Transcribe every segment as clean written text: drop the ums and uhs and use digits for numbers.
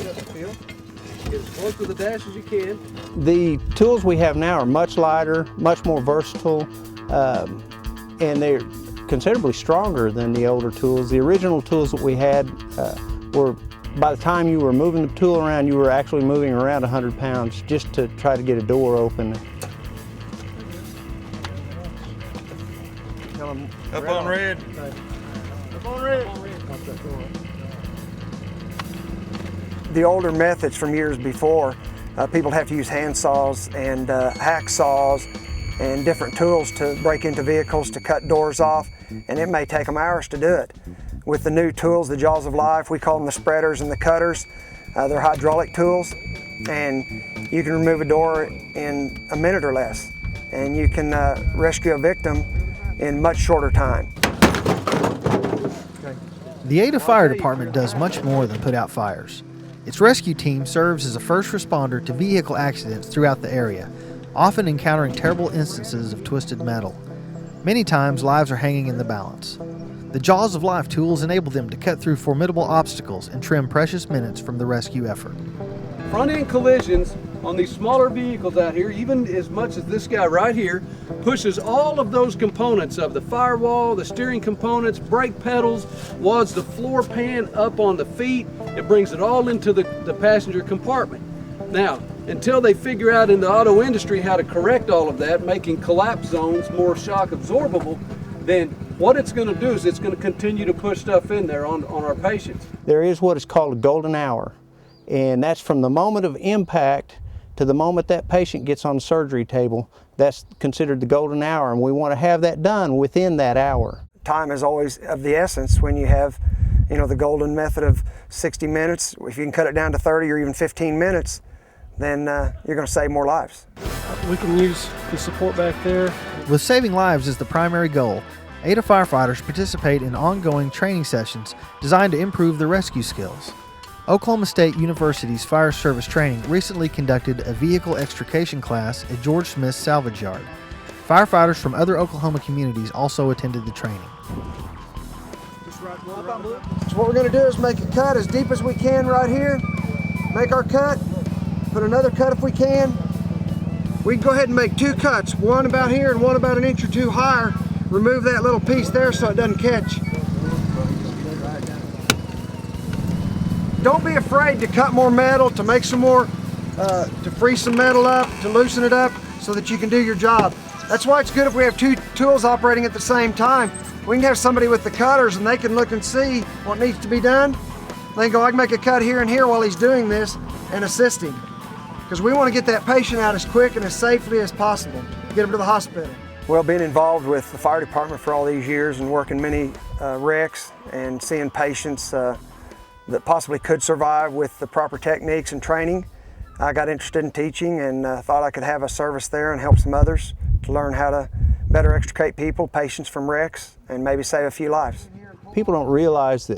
Get as close to the dash as you can. The tools we have now are much lighter, much more versatile, and they're considerably stronger than the older tools. The original tools that we had were, by the time you were moving the tool around, you were actually moving around 100 pounds just to try to get a door open. Up on red. Up on red. The older methods from years before, people have to use hand saws and hacksaws and different tools to break into vehicles to cut doors off, and it may take them hours to do it. With the new tools, the Jaws of Life, we call them the spreaders and the cutters. They're hydraulic tools, and you can remove a door in a minute or less, and you can rescue a victim in much shorter time. The Ada Fire Department does much more than put out fires. Its rescue team serves as a first responder to vehicle accidents throughout the area, often encountering terrible instances of twisted metal. Many times, lives are hanging in the balance. The Jaws of Life tools enable them to cut through formidable obstacles and trim precious minutes from the rescue effort. Front-end collisions on these smaller vehicles out here, even as much as this guy right here, pushes all of those components of the firewall, the steering components, brake pedals, wads the floor pan up on the feet. It brings it all into the passenger compartment. Now, until they figure out in the auto industry how to correct all of that, making collapse zones more shock absorbable, then what it's going to do is it's going to continue to push stuff in there on our patients. There is what is called a golden hour, and that's from the moment of impact to the moment that patient gets on the surgery table. That's considered the golden hour, and we want to have that done within that hour. Time is always of the essence when you have, the golden method of 60 minutes. If you can cut it down to 30 or even 15 minutes, then you're going to save more lives. We can use the support back there. With saving lives as the primary goal, Ada firefighters participate in ongoing training sessions designed to improve their rescue skills. Oklahoma State University's Fire Service Training recently conducted a vehicle extrication class at George Smith's Salvage Yard. Firefighters from other Oklahoma communities also attended the training. So what we're going to do is make a cut as deep as we can right here. Make our cut, put another cut if we can. We can go ahead and make two cuts, one about here and one about an inch or two higher. Remove that little piece there so it doesn't catch. Don't be afraid to cut more metal, to make some more, to free some metal up, to loosen it up so that you can do your job. That's why it's good if we have two tools operating at the same time. We can have somebody with the cutters and they can look and see what needs to be done. They can go, I can make a cut here and here while he's doing this and assist him. Because we want to get that patient out as quick and as safely as possible, get him to the hospital. Well, being involved with the fire department for all these years and working many wrecks and seeing patients that possibly could survive with the proper techniques and training, I got interested in teaching and thought I could have a service there and help some others to learn how to better extricate people, patients from wrecks, and maybe save a few lives. People don't realize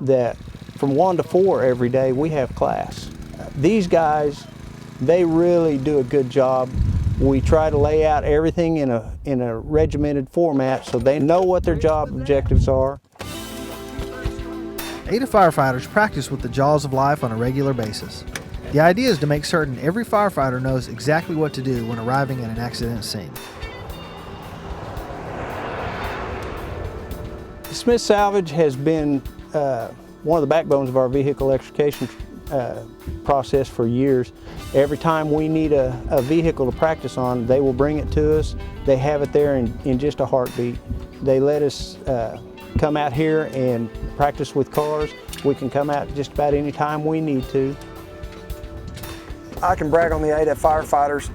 that from 1 to 4 every day we have class. These guys, they really do a good job. We try to lay out everything in a regimented format so they know what their job objectives are. Ada firefighters practice with the Jaws of Life on a regular basis. The idea is to make certain every firefighter knows exactly what to do when arriving at an accident scene. Smith Salvage has been one of the backbones of our vehicle extrication process for years. Every time we need a vehicle to practice on, they will bring it to us. They have it there in just a heartbeat. They let us come out here and practice with cars. We can come out just about any time we need to. I can brag on the Ada firefighters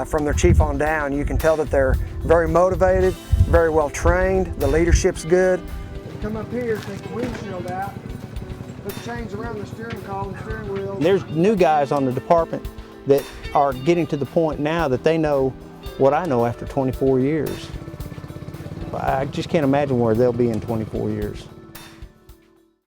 from their chief on down. You can tell that they're very motivated, very well trained, the leadership's good. Come up here, take the windshield out, put chains around the steering column, steering wheel. There's new guys on the department that are getting to the point now that they know what I know after 24 years. I just can't imagine where they'll be in 24 years.